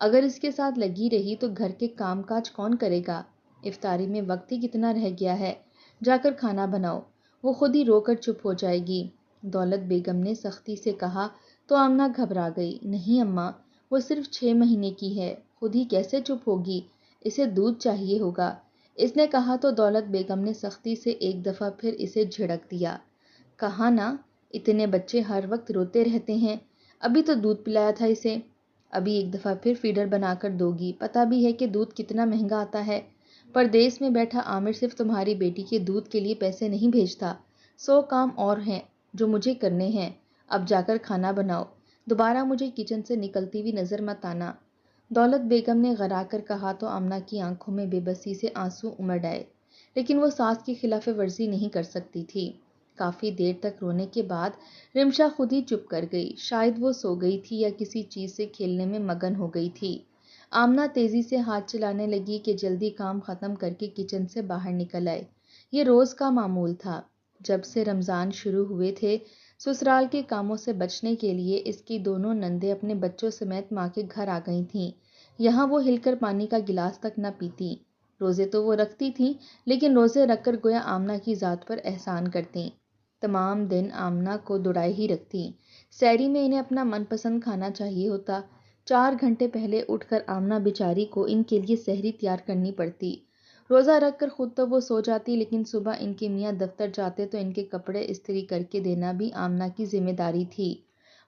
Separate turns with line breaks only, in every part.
اگر اس کے ساتھ لگی رہی تو گھر کے کام کاج کون کرے گا؟ افطاری میں وقت ہی کتنا رہ گیا ہے، جا کر کھانا بناؤ، وہ خود ہی رو کر چپ ہو جائے گی، دولت بیگم نے سختی سے کہا تو آمنہ گھبرا گئی۔ نہیں اماں، وہ صرف 6 مہینے کی ہے، خود ہی کیسے چپ ہوگی، اسے دودھ چاہیے ہوگا، اس نے کہا تو دولت بیگم نے سختی سے ایک دفعہ پھر اسے جھڑک دیا۔ کہا نا، اتنے بچے ہر وقت روتے رہتے ہیں، ابھی تو دودھ پلایا تھا اسے، ابھی ایک دفعہ پھر فیڈر بنا کر دو گی، پتہ بھی ہے کہ دودھ کتنا مہنگا آتا ہے، پردیس میں بیٹھا عامر صرف تمہاری بیٹی کے دودھ کے لیے پیسے نہیں بھیجتا، 100 کام اور ہیں جو مجھے کرنے ہیں، اب جا کر کھانا بناؤ، دوبارہ مجھے کچن سے نکلتی ہوئی نظر مت آنا۔ دولت بیگم نے غرا کر کہا تو آمنہ کی آنکھوں میں بے بسی سے آنسو امڑ آئے، لیکن وہ ساس کی خلاف ورزی نہیں کر سکتی تھی۔ کافی دیر تک رونے کے بعد رمشا خود ہی چپ کر گئی، شاید وہ سو گئی تھی یا کسی چیز سے کھیلنے میں مگن ہو گئی تھی۔ آمنہ تیزی سے ہاتھ چلانے لگی کہ جلدی کام ختم کر کے کچن سے باہر نکل آئے۔ یہ روز کا معمول تھا۔ جب سے رمضان شروع ہوئے تھے، سسرال کے کاموں سے بچنے کے لیے اس کی دونوں نندیں اپنے بچوں سمیت ماں کے گھر آ گئی تھیں۔ یہاں وہ ہل کر پانی کا گلاس تک نہ پیتیں۔ روزے تو وہ رکھتی تھیں، لیکن روزے رکھ کر گویا آمنہ کی ذات پر احسان کرتیں۔ تمام دن آمنہ کو دوڑائے ہی رکھتیں۔ سحری میں انہیں اپنا من پسند کھانا چاہیے ہوتا، 4 گھنٹے پہلے اٹھ کر آمنہ بیچاری کو ان کے لیے سحری تیار کرنی پڑتی۔ روزہ رکھ کر خود تو وہ سو جاتی، لیکن صبح ان کے میاں دفتر جاتے تو ان کے کپڑے استری کر کے دینا بھی آمنہ کی ذمہ داری تھی۔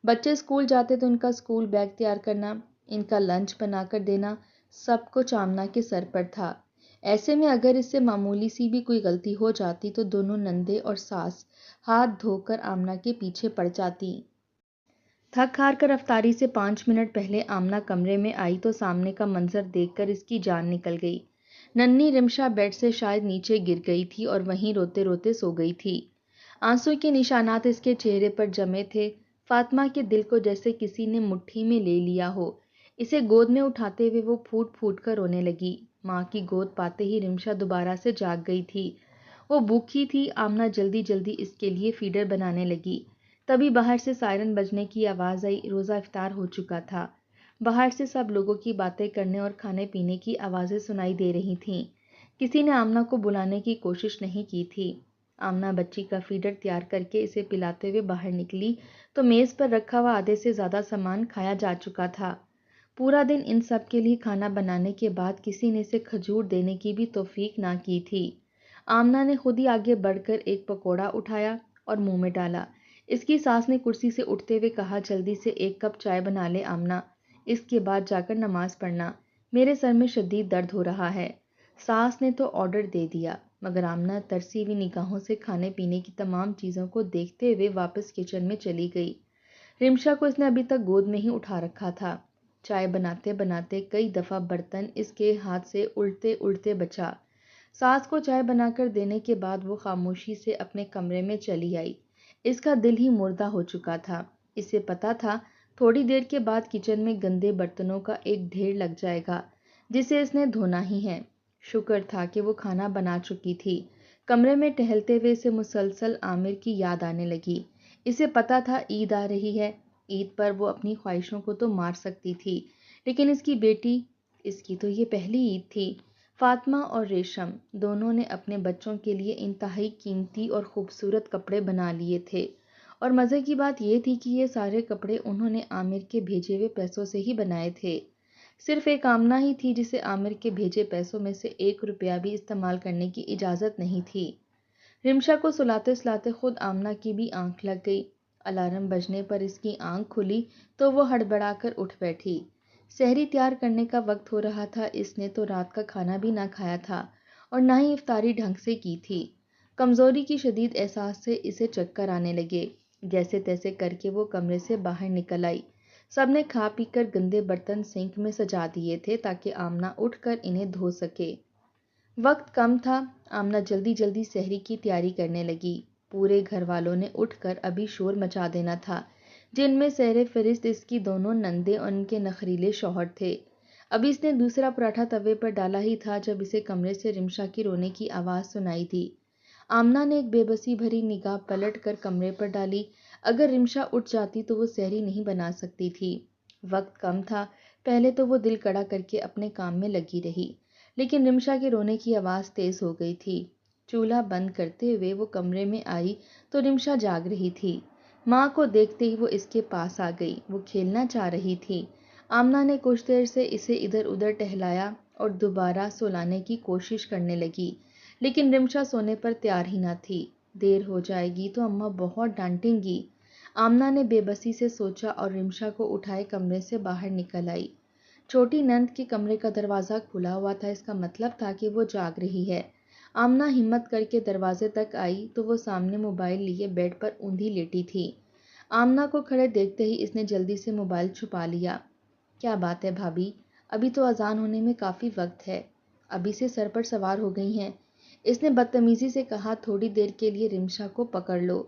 بچے اسکول جاتے تو ان کا اسکول بیگ تیار کرنا، ان کا لنچ بنا کر دینا، سب کچھ آمنہ کے سر پر تھا۔ ایسے میں اگر اس سے معمولی سی بھی کوئی غلطی ہو جاتی تو دونوں نندیں اور ساس ہاتھ دھو کر آمنہ کے پیچھے پڑ جاتی۔ تھک ہار کر افطاری سے 5 منٹ پہلے آمنہ کمرے میں آئی تو سامنے کا منظر دیکھ کر اس کی جان نکل گئی۔ ننھی رمشا بیڈ سے شاید نیچے گر گئی تھی اور وہیں روتے روتے سو گئی تھی۔ آنسو کے نشانات اس کے چہرے پر جمے تھے۔ فاطمہ کے دل کو جیسے کسی نے مٹھی میں لے لیا ہو۔ اسے گود میں اٹھاتے ہوئے وہ پھوٹ پھوٹ کر رونے لگی۔ ماں کی گود پاتے ہی رمشا دوبارہ سے جاگ گئی تھی۔ وہ بھوکی تھی۔ آمنہ جلدی جلدی اس کے لیے فیڈر بنانے لگی۔ تبھی باہر سے سائرن بجنے کی آواز آئی۔ روزہ افطار ہو چکا تھا۔ باہر سے سب لوگوں کی باتیں کرنے اور کھانے پینے کی آوازیں سنائی دے رہی تھیں۔ کسی نے آمنہ کو بلانے کی کوشش نہیں کی تھی۔ آمنہ بچی کا فیڈر تیار کر کے اسے پلاتے ہوئے باہر نکلی تو میز پر رکھا ہوا آدھے سے زیادہ سامان کھایا جا چکا تھا۔ پورا دن ان سب کے لیے کھانا بنانے کے بعد کسی نے اسے کھجور دینے کی بھی توفیق نہ کی تھی۔ آمنہ نے خود ہی آگے بڑھ کر ایک پکوڑا اٹھایا اور منہ میں ڈالا۔ اس کی ساس نے کرسی سے اٹھتے ہوئے کہا، جلدی سے 1 کپ چائے بنا لے آمنہ، اس کے بعد جا کر نماز پڑھنا، میرے سر میں شدید درد ہو رہا ہے۔ ساس نے تو آرڈر دے دیا، مگر آمنہ ترسی ہوئی نگاہوں سے کھانے پینے کی تمام چیزوں کو دیکھتے ہوئے واپس کچن میں چلی گئی۔ رمشا کو اس نے ابھی تک گود میں ہی اٹھا رکھا تھا۔ چائے بناتے بناتے کئی دفعہ برتن اس کے ہاتھ سے الٹتے الٹتے بچا۔ ساس کو چائے بنا کر دینے کے بعد وہ خاموشی سے اپنے کمرے میں چلی آئی۔ اس کا دل ہی مردہ ہو چکا تھا۔ اسے پتا تھا تھوڑی دیر کے بعد کچن میں گندے برتنوں کا ایک ڈھیر لگ جائے گا جسے اس نے دھونا ہی ہے۔ شکر تھا کہ وہ کھانا بنا چکی تھی۔ کمرے میں ٹہلتے ہوئے اسے مسلسل عامر کی یاد آنے لگی۔ اسے پتا تھا عید آ رہی ہے، عید پر وہ اپنی خواہشوں کو تو مار سکتی تھی، لیکن اس کی بیٹی، اس کی تو یہ پہلی عید تھی۔ فاطمہ اور ریشم دونوں نے اپنے بچوں کے لیے انتہائی قیمتی اور خوبصورت کپڑے بنا لیے تھے، اور مزے کی بات یہ تھی کہ یہ سارے کپڑے انہوں نے عامر کے بھیجے ہوئے پیسوں سے ہی بنائے تھے۔ صرف ایک آمنہ ہی تھی جسے عامر کے بھیجے پیسوں میں سے 1 روپیہ بھی استعمال کرنے کی اجازت نہیں تھی۔ رمشا کو سلاتے سلاتے خود آمنہ کی بھی آنکھ لگ گئی۔ الارم بجنے پر اس کی آنکھ کھلی تو وہ ہڑبڑا کر اٹھ بیٹھی۔ سحری تیار کرنے کا وقت ہو رہا تھا۔ اس نے تو رات کا کھانا بھی نہ کھایا تھا اور نہ ہی افطاری ڈھنگ سے کی تھی۔ کمزوری کی شدید احساس سے اسے چکر آنے لگے۔ جیسے تیسے کر کے وہ کمرے سے باہر نکل آئی۔ سب نے کھا پی کر گندے برتن سنک میں سجا دیے تھے تاکہ آمنہ اٹھ کر انہیں دھو سکے۔ وقت کم تھا۔ آمنہ جلدی جلدی سحری کی تیاری کرنے لگی۔ پورے گھر والوں نے اٹھ کر ابھی شور مچا دینا تھا، جن میں سر فہرست اس کی دونوں نندیں اور ان کے نخریلے شوہر تھے۔ ابھی اس نے دوسرا پراٹھا توے پر ڈالا ہی تھا جب اسے کمرے سے رمشا کی رونے کی آواز سنائی دی۔ آمنہ نے ایک بے بسی بھری نگاہ پلٹ کر کمرے پر ڈالی۔ اگر رمشا اٹھ جاتی تو وہ سحری نہیں بنا سکتی تھی۔ وقت کم تھا۔ پہلے تو وہ دل کڑا کر کے اپنے کام میں لگی رہی، لیکن رمشا کے رونے کی آواز تیز ہو گئی تھی۔ چولہا بند کرتے ہوئے وہ کمرے میں آئی تو رمشا جاگ رہی تھی۔ ماں کو دیکھتے ہی وہ اس کے پاس آ گئی، وہ کھیلنا چاہ رہی تھی۔ آمنہ نے کچھ دیر سے اسے ادھر ادھر ٹہلایا اور دوبارہ سلانے کی کوشش کرنے لگی، لیکن رمشا سونے پر تیار ہی نہ تھی۔ دیر ہو جائے گی تو اماں بہت ڈانٹیں گی، آمنہ نے بے بسی سے سوچا اور رمشا کو اٹھائے کمرے سے باہر نکل آئی۔ چھوٹی نند کے کمرے کا دروازہ کھلا ہوا تھا، اس کا مطلب تھا کہ وہ جاگ رہی ہے۔ آمنہ ہمت کر کے دروازے تک آئی تو وہ سامنے موبائل لیے بیڈ پر اوندھی لیٹی تھی۔ آمنہ کو کھڑے دیکھتے ہی اس نے جلدی سے موبائل چھپا لیا۔ کیا بات ہے بھابھی، ابھی تو اذان ہونے میں کافی وقت ہے، ابھی سے سر پر سوار ہو گئی ہیں؟ اس نے بدتمیزی سے کہا۔ تھوڑی دیر کے لیے رمشا کو پکڑ لو،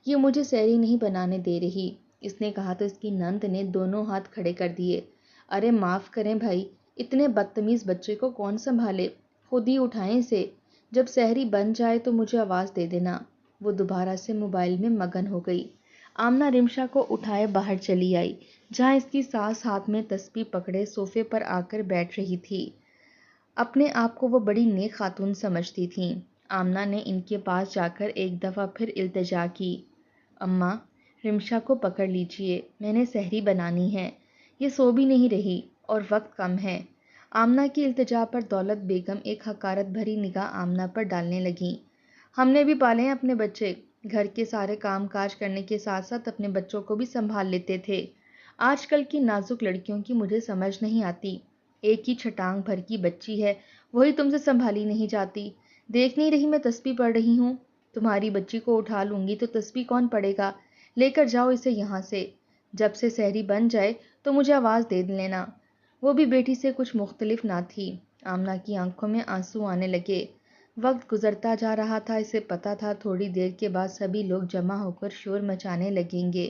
یہ مجھے سحری نہیں بنانے دے رہی، اس نے کہا تو اس کی نند نے دونوں ہاتھ کھڑے کر دیے۔ ارے معاف کریں بھائی، اتنے بدتمیز بچے کو کون سنبھالے، خود ہی اٹھائیں اسے، جب سحری بن جائے تو مجھے آواز دے دینا۔ وہ دوبارہ سے موبائل میں مگن ہو گئی۔ آمنہ رمشا کو اٹھائے باہر چلی آئی، جہاں اس کی ساس ہاتھ میں تسبیح پکڑے صوفے پر آ کر بیٹھ رہی تھی۔ اپنے آپ کو وہ بڑی نیک خاتون سمجھتی تھیں۔ آمنہ نے ان کے پاس جا کر ایک دفعہ پھر التجا کی، اماں رمشا کو پکڑ لیجئے، میں نے سحری بنانی ہے، یہ سو بھی نہیں رہی اور وقت کم ہے۔ آمنہ کی التجا پر دولت بیگم ایک حقارت بھری نگاہ آمنہ پر ڈالنے لگیں۔ ہم نے بھی پالے ہیں اپنے بچے، گھر کے سارے کام کاج کرنے کے ساتھ ساتھ اپنے بچوں کو بھی سنبھال لیتے تھے۔ آج کل کی نازک لڑکیوں کی مجھے سمجھ نہیں آتی، ایک ہی چھٹانگ بھر کی بچی ہے، وہی تم سے سنبھالی نہیں جاتی۔ دیکھ نہیں رہی میں تسبیح پڑھ رہی ہوں؟ تمہاری بچی کو اٹھا لوں گی تو تسبیح کون پڑھے گا؟ لے کر جاؤ اسے یہاں سے، جب سے سحری بن جائے تو مجھے آواز دے لینا۔ وہ بھی بیٹی سے کچھ مختلف نہ تھی۔ آمنہ کی آنکھوں میں آنسو آنے لگے۔ وقت گزرتا جا رہا تھا، اسے پتا تھا تھوڑی دیر کے بعد سبھی لوگ جمع ہو کر شور مچانے لگیں گے،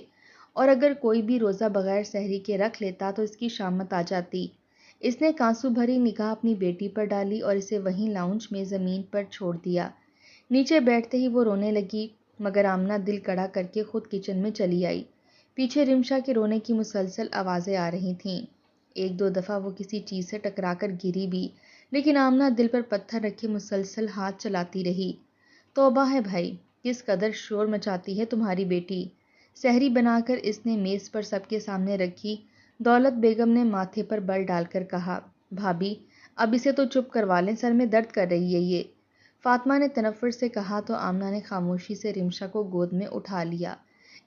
اور اگر کوئی بھی روزہ بغیر سحری کے رکھ لیتا تو اس کی شامت آ جاتی۔ اس نے کانسو بھری نگاہ اپنی بیٹی پر ڈالی اور اسے وہیں لاؤنج میں زمین پر چھوڑ دیا۔ نیچے بیٹھتے ہی وہ رونے لگی، مگر آمنہ دل کڑا کر کے خود کچن میں چلی آئی۔ پیچھے رمشا کے رونے کی مسلسل آوازیں آ رہی تھیں۔ ایک دو دفعہ وہ کسی چیز سے ٹکرا کر گری بھی، لیکن آمنہ دل پر پتھر رکھے مسلسل ہاتھ چلاتی رہی۔ توبہ ہے بھائی، کس قدر شور مچاتی ہے تمہاری بیٹی۔ سحری بنا کر اس نے میز پر سب کے سامنے رکھی۔ دولت بیگم نے ماتھے پر بل ڈال کر کہا، بھابھی اب اسے تو چپ کروا لیں، سر میں درد کر رہی ہے یہ۔ فاطمہ نے تنفر سے کہا تو آمنہ نے خاموشی سے رمشا کو گود میں اٹھا لیا۔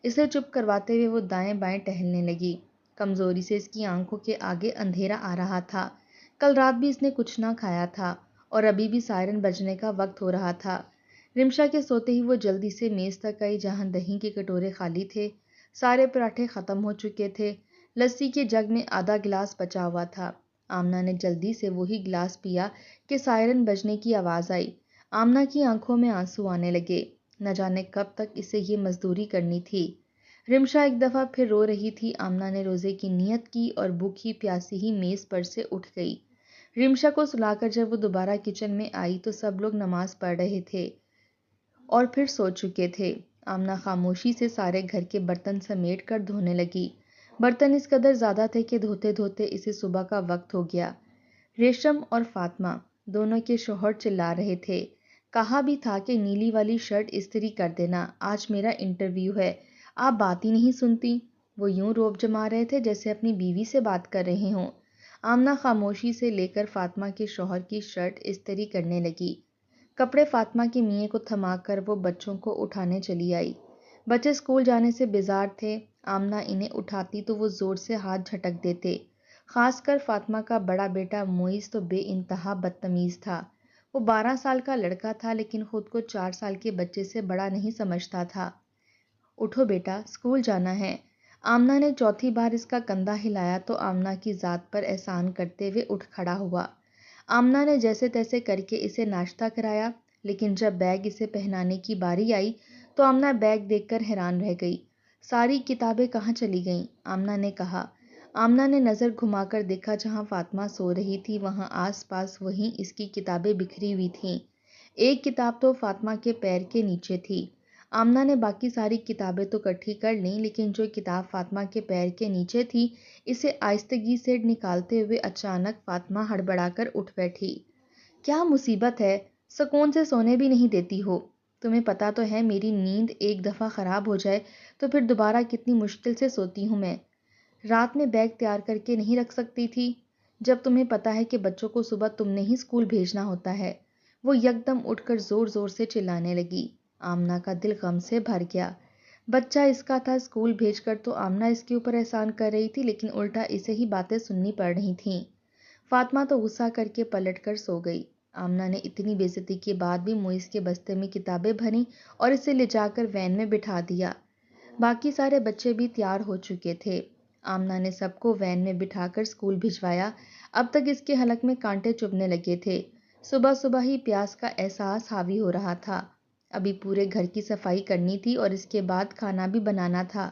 اسے چپ کرواتے ہوئے وہ دائیں بائیں ٹہلنے لگی۔ کمزوری سے اس کی آنکھوں کے آگے اندھیرا آ رہا تھا۔ کل رات بھی اس نے کچھ نہ کھایا تھا اور ابھی بھی سائرن بجنے کا وقت ہو رہا تھا۔ رمشا کے سوتے ہی وہ جلدی سے میز تک آئی جہاں دہی کے کٹورے خالی تھے، سارے پراٹھے ختم ہو چکے تھے، لسی کے جگ میں آدھا گلاس بچا ہوا تھا۔ آمنہ نے جلدی سے وہی گلاس پیا کہ سائرن بجنے کی آواز آئی۔ آمنہ کی آنکھوں میں آنسو آنے لگے، نہ جانے کب تک اسے یہ مزدوری کرنی تھی۔ رمشا ایک دفعہ پھر رو رہی تھی۔ آمنہ نے روزے کی نیت کی اور بھوکی پیاسی ہی میز پر سے اٹھ گئی۔ رمشا کو سلا کر جب وہ دوبارہ کچن میں آئی تو سب لوگ نماز پڑھ رہے تھے اور پھر سو چکے تھے۔ آمنہ خاموشی سے سارے گھر کے برتن سمیٹ کر دھونے لگی۔ برتن اس قدر زیادہ تھے کہ دھوتے دھوتے اسے صبح کا وقت ہو گیا۔ ریشم اور فاطمہ دونوں کے شوہر چلا رہے تھے، کہا بھی تھا کہ نیلی والی شرٹ استری کر دینا، آج میرا انٹرویو ہے، آپ بات ہی نہیں سنتی۔ وہ یوں روب جما رہے تھے جیسے اپنی بیوی سے بات کر رہے ہوں۔ آمنہ خاموشی سے لے کر فاطمہ کے شوہر کی شرٹ استری کرنے لگی۔ کپڑے فاطمہ کے میاں کو تھما کر وہ بچوں کو اٹھانے چلی آئی۔ بچے اسکول جانے سے بیزار تھے، آمنہ انہیں اٹھاتی تو وہ زور سے ہاتھ جھٹک دیتے۔ خاص کر فاطمہ کا بڑا بیٹا معیز تو بے انتہا بدتمیز تھا۔ وہ 12 سال کا لڑکا تھا لیکن خود کو 4 سال کے بچے سے بڑا نہیں سمجھتا تھا۔ اٹھو بیٹا، اسکول جانا ہے۔ آمنہ نے چوتھی بار اس کا کندھا ہلایا تو آمنہ کی ذات پر احسان کرتے ہوئے اٹھ کھڑا ہوا۔ آمنہ نے جیسے تیسے کر کے اسے ناشتہ کرایا، لیکن جب بیگ اسے پہنانے کی باری آئی تو آمنہ بیگ دیکھ کر حیران رہ گئی۔ ساری کتابیں کہاں چلی گئیں؟ آمنہ نے کہا۔ آمنہ نے نظر گھما کر دیکھا جہاں فاطمہ سو رہی تھی وہاں آس پاس وہیں اس کی کتابیں بکھری ہوئی تھیں۔ ایک کتاب تو فاطمہ کے پیر کے نیچے تھی۔ آمنہ نے باقی ساری کتابیں تو اکٹھی کر لیں، لیکن جو کتاب فاطمہ کے پیر کے نیچے تھی اسے آہستگی سے نکالتے ہوئے اچانک فاطمہ ہڑبڑا کر اٹھ بیٹھی۔ کیا مصیبت ہے؟ سکون سے سونے بھی نہیں دیتی ہو؟ تمہیں پتا تو ہے میری نیند ایک دفعہ خراب ہو جائے تو پھر دوبارہ کتنی مشکل سے سوتی ہوں میں۔ رات میں بیگ تیار کر کے نہیں رکھ سکتی تھی؟ جب تمہیں پتا ہے کہ بچوں کو صبح تم نے ہی اسکول بھیجنا ہوتا ہے۔ وہ یکدم اٹھ کر زور زور سے چلانے لگی۔ آمنہ کا دل غم سے بھر گیا۔ بچہ اس کا تھا، اسکول بھیج کر تو آمنہ اس کے اوپر احسان کر رہی تھی، لیکن الٹا اسے ہی باتیں سننی پڑ رہی تھیں۔ فاطمہ تو غصہ کر کے پلٹ کر سو گئی۔ آمنہ نے اتنی بے عزتی کے بعد بھی معیز کے بستے میں کتابیں بھریں اور اسے لے جا کر وین میں بٹھا دیا۔ باقی سارے بچے بھی تیار ہو چکے تھے۔ آمنہ نے سب کو وین میں بٹھا کر اسکول بھجوایا۔ اب تک اس کے حلق میں کانٹے چبھنے لگے تھے۔ صبح صبح ہی پیاس کا احساس حاوی ہو رہا تھا۔ ابھی پورے گھر کی صفائی کرنی تھی اور اس کے بعد کھانا بھی بنانا تھا۔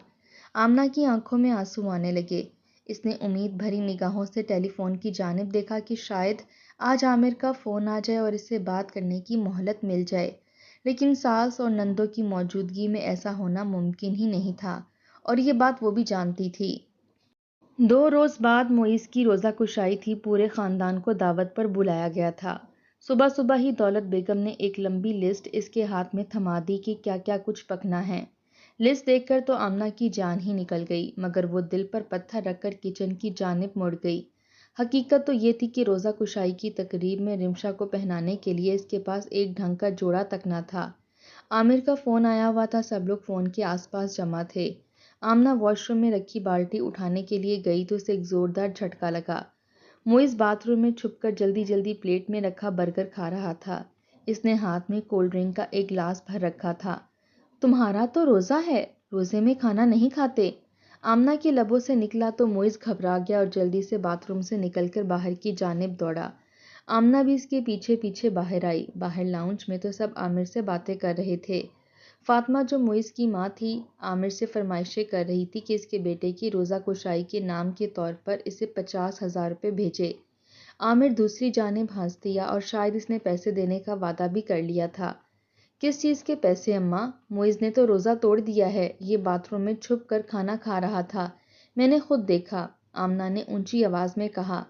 آمنہ کی آنکھوں میں آنسو آنے لگے۔ اس نے امید بھری نگاہوں سے ٹیلی فون کی جانب دیکھا کہ شاید آج عامر کا فون آ جائے اور اس سے بات کرنے کی مہلت مل جائے، لیکن ساس اور نندوں کی موجودگی میں ایسا ہونا ممکن ہی نہیں تھا، اور یہ بات وہ بھی جانتی تھی۔ 2 روز بعد معیز کی روزہ کشائی تھی۔ پورے خاندان کو دعوت پر بلایا گیا تھا۔ صبح صبح ہی دولت بیگم نے ایک لمبی لسٹ اس کے ہاتھ میں تھما دی کہ کیا کیا کچھ پکنا ہے۔ لسٹ دیکھ کر تو آمنہ کی جان ہی نکل گئی، مگر وہ دل پر پتھر رکھ کر کچن کی جانب مڑ گئی۔ حقیقت تو یہ تھی کہ روزہ کشائی کی تقریب میں رمشا کو پہنانے کے لیے اس کے پاس ایک ڈھنگ کا جوڑا تک نہ تھا۔ عامر کا فون آیا ہوا تھا، سب لوگ فون کے آس پاس جمع تھے۔ آمنہ واش روم میں رکھی بالٹی اٹھانے کے لیے گئی تو اسے ایک زوردار جھٹکا لگا۔ معیز باتھ روم میں چھپ کر جلدی جلدی پلیٹ میں رکھا برگر کھا رہا تھا۔ اس نے ہاتھ میں کولڈ ڈرنک کا ایک گلاس بھر رکھا تھا۔ تمہارا تو روزہ ہے، روزے میں کھانا نہیں کھاتے؟ آمنہ کے لبوں سے نکلا تو معیز گھبرا گیا اور جلدی سے باتھ روم سے نکل کر باہر کی جانب دوڑا۔ آمنہ بھی اس کے پیچھے پیچھے باہر آئی۔ باہر لاؤنج میں تو سب عامر سے باتیں کر رہے تھے۔ فاطمہ جو معیز کی ماں تھی، عامر سے فرمائشیں کر رہی تھی کہ اس کے بیٹے کی روزہ کشائی کے نام کے طور پر اسے 50,000 روپے بھیجے۔ عامر دوسری جانب ہنس دیا، اور شاید اس نے پیسے دینے کا وعدہ بھی کر لیا تھا۔ کس چیز کے پیسے اماں؟ معیز نے تو روزہ توڑ دیا ہے، یہ باتھ روم میں چھپ کر کھانا کھا رہا تھا، میں نے خود دیکھا، آمنہ نے اونچی آواز میں کہا۔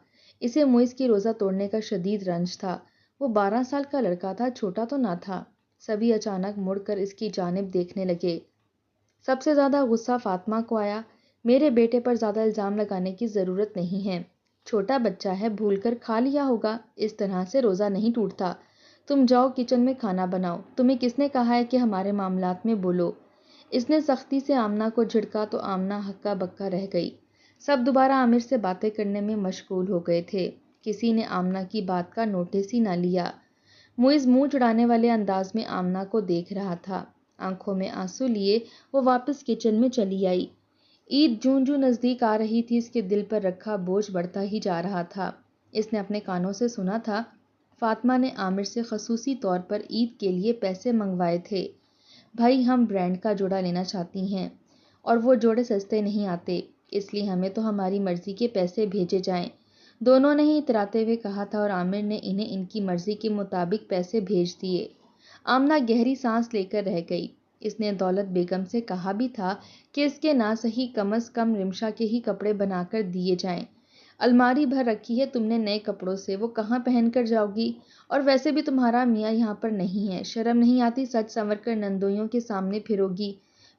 اسے معیز کی روزہ توڑنے کا شدید رنج تھا۔ وہ 12 سال کا لڑکا تھا، چھوٹا تو نہ تھا۔ سبھی اچانک مڑ کر اس کی جانب دیکھنے لگے۔ سب سے زیادہ غصہ فاطمہ کو آیا۔ میرے بیٹے پر زیادہ الزام لگانے کی ضرورت نہیں ہے، چھوٹا بچہ ہے، بھول کر کھا لیا ہوگا، اس طرح سے روزہ نہیں ٹوٹتا۔ تم جاؤ کچن میں کھانا بناؤ، تمہیں کس نے کہا ہے کہ ہمارے معاملات میں بولو؟ اس نے سختی سے آمنہ کو جھڑکا تو آمنہ ہکا بکا رہ گئی۔ سب دوبارہ عامر سے باتیں کرنے میں مشغول ہو گئے تھے۔ کسی نے آمنہ کی بات کا نوٹس ہی نہ لیا۔ معیز منہ چڑھانے والے انداز میں آمنہ کو دیکھ رہا تھا۔ آنکھوں میں آنسو لیے وہ واپس کچن میں چلی آئی۔ عید جوں جوں نزدیک آ رہی تھی، اس کے دل پر رکھا بوجھ بڑھتا ہی جا رہا تھا۔ اس نے اپنے کانوں سے سنا تھا فاطمہ نے عامر سے خصوصی طور پر عید کے لیے پیسے منگوائے تھے۔ بھائی ہم برانڈ کا جوڑا لینا چاہتی ہیں اور وہ جوڑے سستے نہیں آتے، اس لیے ہمیں تو ہماری مرضی کے پیسے بھیجے جائیں۔ دونوں نے ہی اتراتے ہوئے کہا تھا اور عامر نے انہیں ان کی مرضی کے مطابق پیسے بھیج دیے۔ آمنہ گہری سانس لے کر رہ گئی۔ اس نے دولت بیگم سے کہا بھی تھا کہ اس کے نہ صحیح کم از کم رمشا کے ہی کپڑے بنا کر دیے جائیں۔ الماری بھر رکھی ہے تم نے نئے کپڑوں سے، وہ کہاں پہن کر جاؤ گی؟ اور ویسے بھی تمہارا میاں یہاں پر نہیں ہے، شرم نہیں آتی سج سنور کر نندوئیوں کے سامنے پھرو گی؟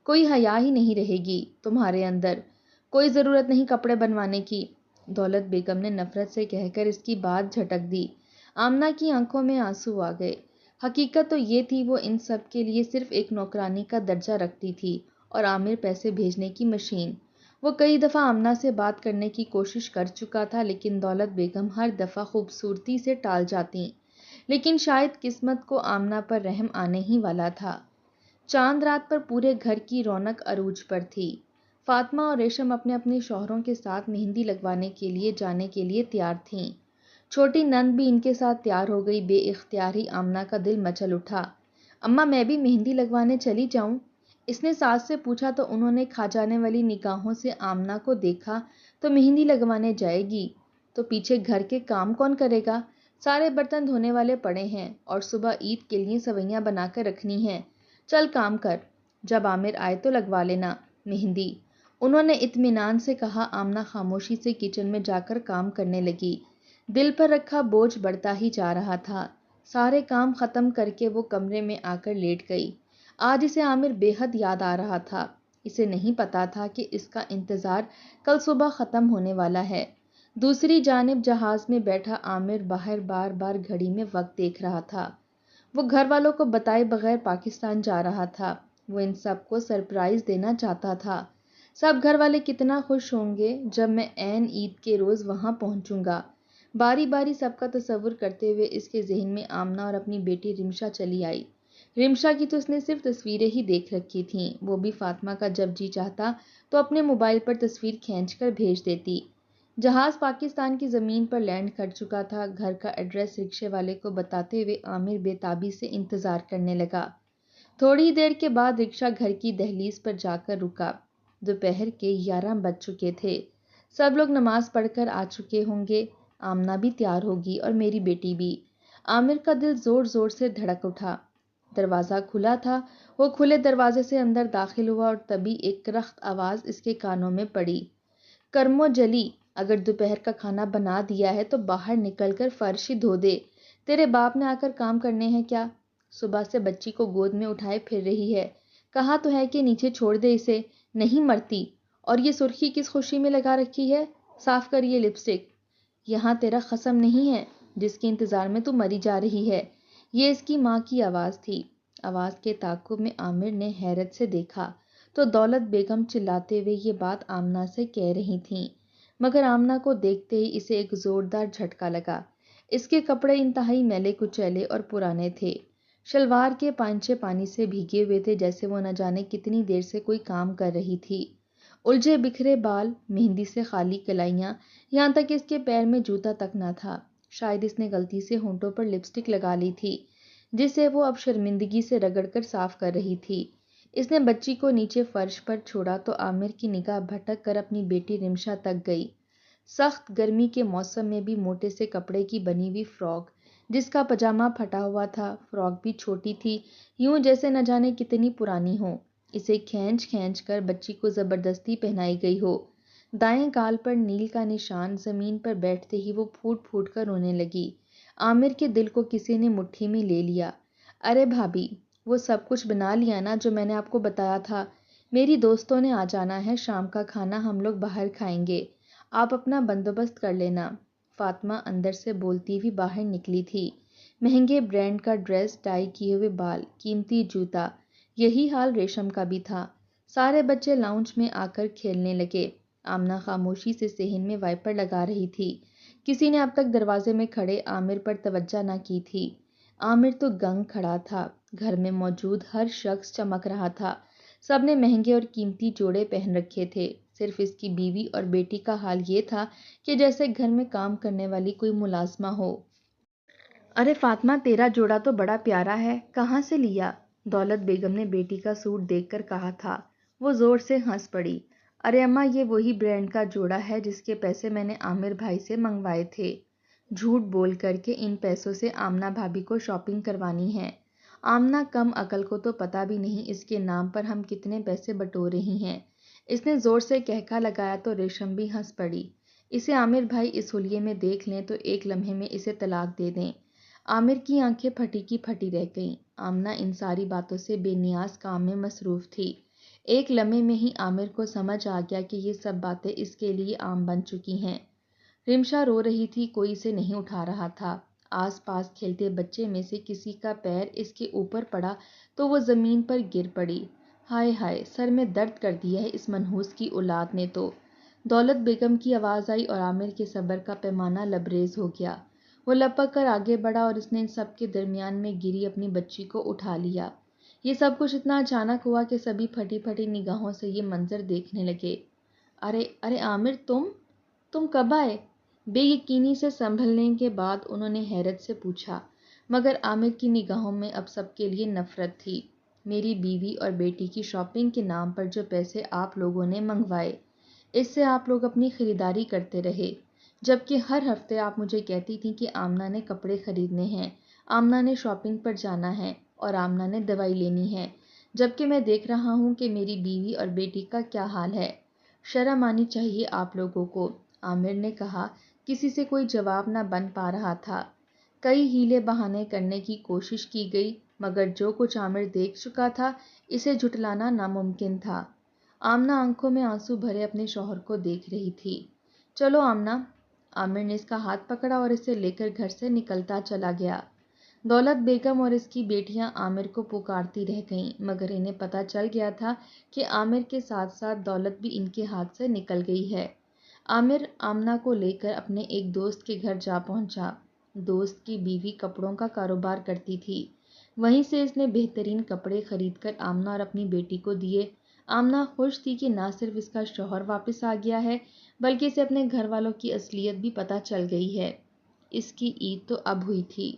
کوئی حیا ہی نہیں رہے گی تمہارے اندر، کوئی ضرورت نہیں کپڑے بنوانے کی، دولت بیگم نے نفرت سے کہہ کر اس کی بات جھٹک دی۔ آمنہ کی آنکھوں میں آنسو آ گئے۔ حقیقت تو یہ تھی وہ ان سب کے لیے صرف ایک نوکرانی کا درجہ رکھتی تھی اور عامر پیسے بھیجنے کی مشین۔ وہ کئی دفعہ آمنہ سے بات کرنے کی کوشش کر چکا تھا، لیکن دولت بیگم ہر دفعہ خوبصورتی سے ٹال جاتی۔ لیکن شاید قسمت کو آمنہ پر رحم آنے ہی والا تھا۔ چاند رات پر پورے گھر کی رونق عروج پر تھی۔ فاطمہ اور ریشم اپنے اپنے شوہروں کے ساتھ مہندی لگوانے کے لیے جانے کے لیے تیار تھیں۔ چھوٹی نند بھی ان کے ساتھ تیار ہو گئی۔ بے اختیار ہی آمنہ کا دل مچل اٹھا۔ اماں میں بھی مہندی لگوانے چلی جاؤں؟ اس نے ساس سے پوچھا تو انہوں نے کھا جانے والی نگاہوں سے آمنہ کو دیکھا تو مہندی لگوانے جائے گی تو پیچھے گھر کے کام کون کرے گا؟ سارے برتن دھونے والے پڑے ہیں اور صبح عید کے لیے سوئیاں بنا کر رکھنی ہیں، چل کام کر۔ جب عامر آئے تو لگوا لینا مہندی، انہوں نے اطمینان سے کہا۔ آمنہ خاموشی سے کچن میں جا کر کام کرنے لگی۔ دل پر رکھا بوجھ بڑھتا ہی جا رہا تھا۔ سارے کام ختم کر کے وہ کمرے میں آ کر لیٹ گئی۔ آج اسے عامر بے حد یاد آ رہا تھا۔ اسے نہیں پتا تھا کہ اس کا انتظار کل صبح ختم ہونے والا ہے۔ دوسری جانب جہاز میں بیٹھا عامر باہر بار بار گھڑی میں وقت دیکھ رہا تھا۔ وہ گھر والوں کو بتائے بغیر پاکستان جا رہا تھا۔ وہ ان سب کو سرپرائز دینا چاہتا تھا۔ سب گھر والے کتنا خوش ہوں گے جب میں عین عید کے روز وہاں پہنچوں گا۔ باری باری سب کا تصور کرتے ہوئے اس کے ذہن میں آمنہ اور اپنی بیٹی رمشا چلی آئی۔ رمشا کی تو اس نے صرف تصویریں ہی دیکھ رکھی تھیں۔ وہ بھی فاطمہ کا جب جی چاہتا تو اپنے موبائل پر تصویر کھینچ کر بھیج دیتی۔ جہاز پاکستان کی زمین پر لینڈ کر چکا تھا۔ گھر کا ایڈریس رکشے والے کو بتاتے ہوئے عامر بے تابی سے انتظار کرنے لگا۔ تھوڑی دیر کے بعد رکشا گھر کی دہلیز پر جا کر رکا۔ دوپہر کے 11 بج چکے تھے۔ سب لوگ نماز پڑھ کر آ چکے ہوں گے۔ آمنہ بھی تیار ہوگی اور میری بیٹی بھی۔ عامر کا دل زور زور سے دھڑک اٹھا۔ دروازہ کھلا تھا۔ وہ کھلے دروازے سے اندر داخل ہوا اور تبھی ایک کرخت آواز اس کے کانوں میں پڑی۔ کرمو جلی، اگر دوپہر کا کھانا بنا دیا ہے تو باہر نکل کر فرش ہی دھو دے۔ تیرے باپ نے آ کر کام کرنے ہیں کیا؟ صبح سے بچی کو گود میں اٹھائے پھر رہی ہے۔ کہا تو ہے کہ نیچے چھوڑ دے اسے، نہیں مرتی۔ اور یہ سرخی کس خوشی میں لگا رکھی ہے؟ صاف کر یہ لپسٹک۔ یہاں تیرا خصم نہیں ہے جس کے انتظار میں تو مری جا رہی ہے۔ یہ اس کی ماں کی آواز تھی۔ آواز کے تعاقب میں عامر نے حیرت سے دیکھا تو دولت بیگم چلاتے ہوئے یہ بات آمنہ سے کہہ رہی تھیں، مگر آمنہ کو دیکھتے ہی اسے ایک زوردار جھٹکا لگا۔ اس کے کپڑے انتہائی میلے کچیلے اور پرانے تھے۔ شلوار کے پائنچے پانی سے بھیگے ہوئے تھے، جیسے وہ نہ جانے کتنی دیر سے کوئی کام کر رہی تھی۔ الجھے بکھرے بال، مہندی سے خالی کلائیاں، یہاں تک کہ اس کے پیر میں جوتا تک نہ تھا۔ شاید اس نے غلطی سے ہونٹوں پر لپسٹک لگا لی تھی، جسے وہ اب شرمندگی سے رگڑ کر صاف کر رہی تھی۔ اس نے بچی کو نیچے فرش پر چھوڑا تو عامر کی نگاہ بھٹک کر اپنی بیٹی رمشا تک گئی۔ سخت گرمی کے موسم میں بھی موٹے سے کپڑے کی بنی ہوئی فراک، جس کا پاجامہ پھٹا ہوا تھا، فراک بھی چھوٹی تھی، یوں جیسے نہ جانے کتنی پرانی ہو۔ اسے کھینچ کھینچ کر بچی کو زبردستی پہنائی گئی ہو۔ دائیں گال پر نیل کا نشان، زمین پر بیٹھتے ہی وہ پھوٹ پھوٹ کر رونے لگی۔ عامر کے دل کو کسی نے مٹھی میں لے لیا۔ ارے بھابھی، وہ سب کچھ بنا لیا نا جو میں نے آپ کو بتایا تھا؟ میری دوستوں نے آ جانا ہے، شام کا کھانا ہم لوگ باہر کھائیں گے، آپ اپنا بندوبست کر لینا۔ فاطمہ اندر سے بولتی ہوئی باہر نکلی تھی۔ مہنگے برانڈ کا ڈریس، ٹائی کیے ہوئے بال، قیمتی جوتا، یہی حال ریشم کا بھی تھا۔ سارے بچے لاؤنج میں آ کر کھیلنے لگے۔ آمنہ خاموشی سے صحن میں وائپر لگا رہی تھی۔ کسی نے اب تک دروازے میں کھڑے عامر پر توجہ نہ کی تھی۔ عامر تو گنگ کھڑا تھا۔ گھر میں موجود ہر شخص چمک رہا تھا۔ سب نے مہنگے اور قیمتی جوڑے پہن رکھے تھے۔ صرف اس کی بیوی اور بیٹی کا حال یہ تھا کہ جیسے گھر میں کام کرنے والی کوئی ملازمہ ہو۔ ارے فاطمہ، تیرا جوڑا تو بڑا پیارا ہے، کہاں سے لیا؟ دولت بیگم نے بیٹی کا سوٹ دیکھ کر کہا تھا۔ وہ زور سے ہنس پڑی۔ ارے اماں، یہ وہی برانڈ کا جوڑا ہے جس کے پیسے میں نے عامر بھائی سے منگوائے تھے۔ جھوٹ بول کر کے ان پیسوں سے آمنہ بھابھی کو شاپنگ کروانی ہے۔ آمنہ کم عقل کو تو پتہ بھی نہیں اس کے نام پر ہم کتنے پیسے بٹور رہی ہیں۔ اس نے زور سے کہکا لگایا تو ریشم بھی ہنس پڑی۔ اسے عامر بھائی اس حلیے میں دیکھ لیں تو ایک لمحے میں اسے طلاق دے دیں۔ عامر کی آنکھیں پھٹی کی پھٹی رہ گئیں۔ آمنہ ان ساری باتوں سے بے نیاز کام میں مصروف تھی۔ ایک لمحے میں ہی عامر کو سمجھ آ گیا کہ یہ سب باتیں اس کے لیے عام بن چکی ہیں۔ رمشا رو رہی تھی، کوئی اسے نہیں اٹھا رہا تھا۔ آس پاس کھیلتے بچے میں سے کسی کا پیر اس کے اوپر پڑا تو وہ زمین پر گر پڑی۔ ہائے ہائے، سر میں درد کر دیا ہے اس منحوس کی اولاد نے تو۔ دولت بیگم کی آواز آئی اور عامر کے صبر کا پیمانہ لبریز ہو گیا۔ وہ لپک کر آگے بڑھا اور اس نے ان سب کے درمیان میں گری اپنی بچی کو اٹھا لیا۔ یہ سب کچھ اتنا اچانک ہوا کہ سبھی پھٹی پھٹی نگاہوں سے یہ منظر دیکھنے لگے۔ ارے عامر، تم کب آئے؟ بے یقینی سے سنبھلنے کے بعد انہوں نے حیرت سے پوچھا، مگر عامر کی نگاہوں میں اب سب کے لیے نفرت تھی۔ میری بیوی اور بیٹی کی شاپنگ کے نام پر جو پیسے آپ لوگوں نے منگوائے، اس سے آپ لوگ اپنی خریداری کرتے رہے، جبکہ ہر ہفتے آپ مجھے کہتی تھیں کہ آمنہ نے کپڑے خریدنے ہیں، آمنہ نے شاپنگ پر جانا ہے اور آمنہ نے دوائی لینی ہے۔ جبکہ میں دیکھ رہا ہوں کہ میری بیوی اور بیٹی کا کیا حال ہے۔ شرم آنی چاہیے آپ لوگوں کو، عامر نے کہا۔ کسی سے کوئی جواب نہ بن پا رہا تھا۔ کئی ہیلے بہانے کرنے کی کوشش کی گئی، مگر جو کچھ عامر دیکھ چکا تھا اسے جھٹلانا ناممکن تھا۔ آمنہ آنکھوں میں آنسو بھرے اپنے شوہر کو دیکھ رہی تھی۔ چلو آمنہ، عامر نے اس کا ہاتھ پکڑا اور اسے لے کر گھر سے نکلتا چلا گیا۔ دولت بیگم اور اس کی بیٹیاں عامر کو پکارتی رہ گئیں، مگر انہیں پتہ چل گیا تھا کہ عامر کے ساتھ ساتھ دولت بھی ان کے ہاتھ سے نکل گئی ہے۔ عامر آمنہ کو لے کر اپنے ایک دوست کے گھر جا پہنچا۔ دوست کی بیوی کپڑوں کا کاروبار کرتی تھی، وہیں سے اس نے بہترین کپڑے خرید کر آمنہ اور اپنی بیٹی کو دیے۔ آمنہ خوش تھی کہ نہ صرف اس کا شوہر واپس آ گیا ہے بلکہ اسے اپنے گھر والوں کی اصلیت بھی پتہ چل گئی ہے۔ اس کی عید تو اب ہوئی تھی۔